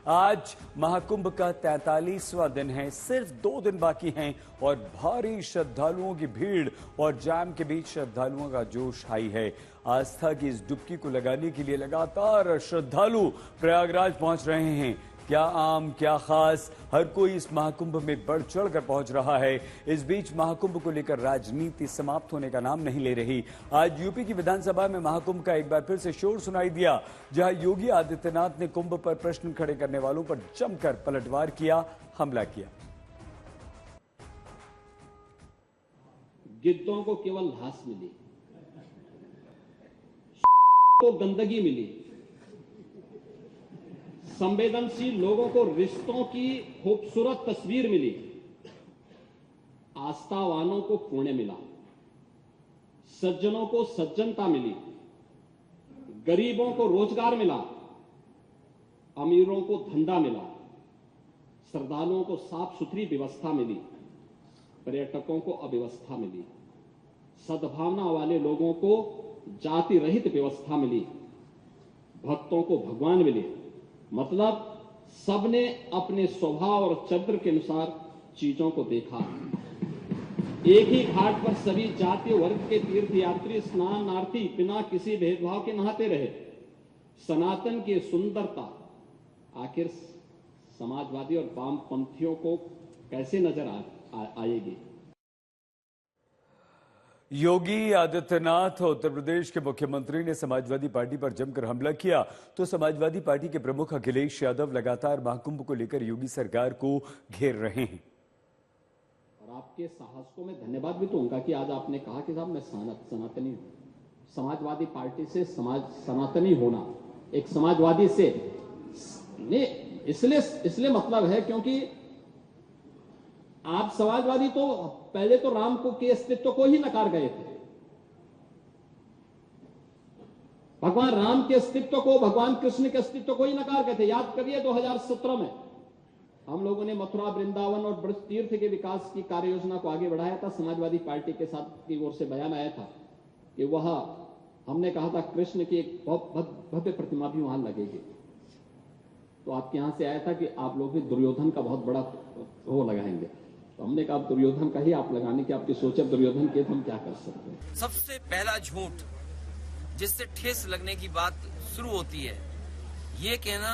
आज महाकुंभ का 43वां दिन है। सिर्फ 2 दिन बाकी हैं और भारी श्रद्धालुओं की भीड़ और जाम के बीच श्रद्धालुओं का जोश हाई है। आस्था की इस डुबकी को लगाने के लिए लगातार श्रद्धालु प्रयागराज पहुंच रहे हैं। क्या आम क्या खास, हर कोई इस महाकुंभ में बढ़ चढ़कर पहुंच रहा है। इस बीच महाकुंभ को लेकर राजनीति समाप्त होने का नाम नहीं ले रही। आज यूपी की विधानसभा में महाकुंभ का एक बार फिर से शोर सुनाई दिया, जहां योगी आदित्यनाथ ने कुंभ पर प्रश्न खड़े करने वालों पर जमकर पलटवार किया, हमला किया। गिद्धों को केवल घास मिली, को गंदगी मिली, संवेदनशील लोगों को रिश्तों की खूबसूरत तस्वीर मिली, आस्थावानों को पुण्य मिला, सज्जनों को सज्जनता मिली, गरीबों को रोजगार मिला, अमीरों को धंधा मिला, श्रद्धालुओं को साफ सुथरी व्यवस्था मिली, पर्यटकों को अव्यवस्था मिली, सद्भावना वाले लोगों को जाति रहित व्यवस्था मिली, भक्तों को भगवान मिले। मतलब सबने अपने स्वभाव और चरित्र के अनुसार चीजों को देखा। एक ही घाट पर सभी जाति वर्ग के तीर्थयात्री स्नानार्थी बिना किसी भेदभाव के नहाते रहे। सनातन की सुंदरता आखिर समाजवादी और वामपंथियों को कैसे नजर आएगी? योगी आदित्यनाथ उत्तर प्रदेश के मुख्यमंत्री ने समाजवादी पार्टी पर जमकर हमला किया, तो समाजवादी पार्टी के प्रमुख अखिलेश यादव लगातार महाकुंभ को लेकर योगी सरकार को घेर रहे हैं। और आपके साहस को मैं धन्यवाद भी दूंगा कि आज आपने कहा कि साहब मैं सनातनी हूं। समाजवादी पार्टी से सनातनी होना एक समाजवादी से इसलिए मतलब है क्योंकि आप समाजवादी तो पहले तो राम को के अस्तित्व को ही नकार गए थे। भगवान राम के अस्तित्व को, भगवान कृष्ण के अस्तित्व को ही नकार गए थे। याद करिए 2017 में हम लोगों ने मथुरा, वृंदावन और ब्रज तीर्थ के विकास की कार्य योजना को आगे बढ़ाया था। समाजवादी पार्टी के साथ की ओर से बयान आया था कि वह हमने कहा था कृष्ण की एक भव्य प्रतिमा भी वहां लगेगी। तो आपके यहां से आया था कि आप लोग भी दुर्योधन का बहुत बड़ा वो लगाएंगे। तो हमने कहा दुर्योधन का ही आप लगाने की आपकी सोच है, दुर्योधन के तो हम क्या कर सकते हैं। सबसे पहला झूठ जिससे ठेस लगने की बात शुरू होती है, ये कहना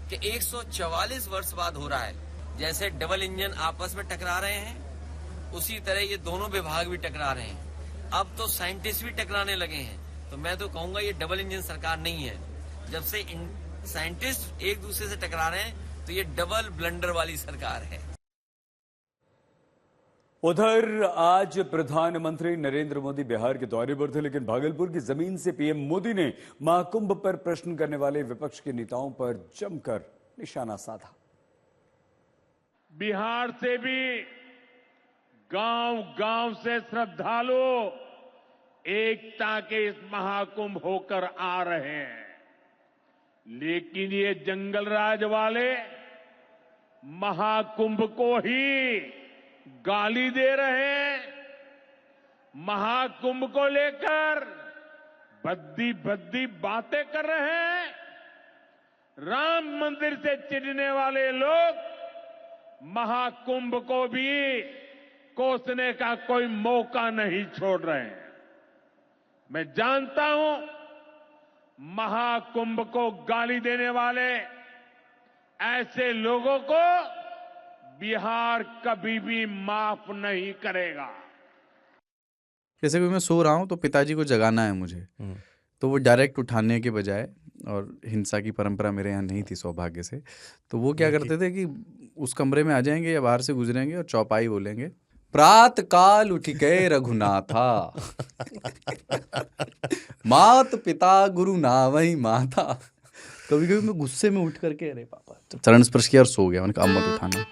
कि 144 वर्ष बाद हो रहा है। जैसे डबल इंजन आपस में टकरा रहे हैं, उसी तरह ये दोनों विभाग भी टकरा रहे हैं। अब तो साइंटिस्ट भी टकराने लगे हैं। तो मैं तो कहूंगा ये डबल इंजन सरकार नहीं है। जब से साइंटिस्ट एक दूसरे से टकरा रहे हैं तो ये डबल ब्लंडर वाली सरकार है। उधर आज प्रधानमंत्री नरेंद्र मोदी बिहार के दौरे पर थे, लेकिन भागलपुर की जमीन से पीएम मोदी ने महाकुंभ पर प्रश्न करने वाले विपक्ष के नेताओं पर जमकर निशाना साधा। बिहार से भी गांव-गांव से श्रद्धालु एकता के इस महाकुंभ होकर आ रहे हैं, लेकिन ये जंगल राज वाले महाकुंभ को ही गाली दे रहे हैं। महाकुंभ को लेकर भद्दी भद्दी बातें कर रहे हैं। राम मंदिर से चिढ़ने वाले लोग महाकुंभ को भी कोसने का कोई मौका नहीं छोड़ रहे हैं। मैं जानता हूं महाकुंभ को गाली देने वाले ऐसे लोगों को बिहार कभी भी माफ नहीं करेगा। जैसे कि मैं सो रहा हूं तो पिताजी को जगाना है मुझे, तो वो डायरेक्ट उठाने के बजाय, और हिंसा की परंपरा मेरे यहाँ नहीं थी सौभाग्य से, तो वो क्या करते थे कि उस कमरे में आ जाएंगे या बाहर से गुजरेंगे और चौपाई बोलेंगे, प्रात काल उठ गए रघुनाथा मात पिता गुरु नावई माता। कभी कभी मैं गुस्से में उठ करके अरे पापा चरण स्पर्श किया और सो गया। मैंने कहा अब मत उठाना।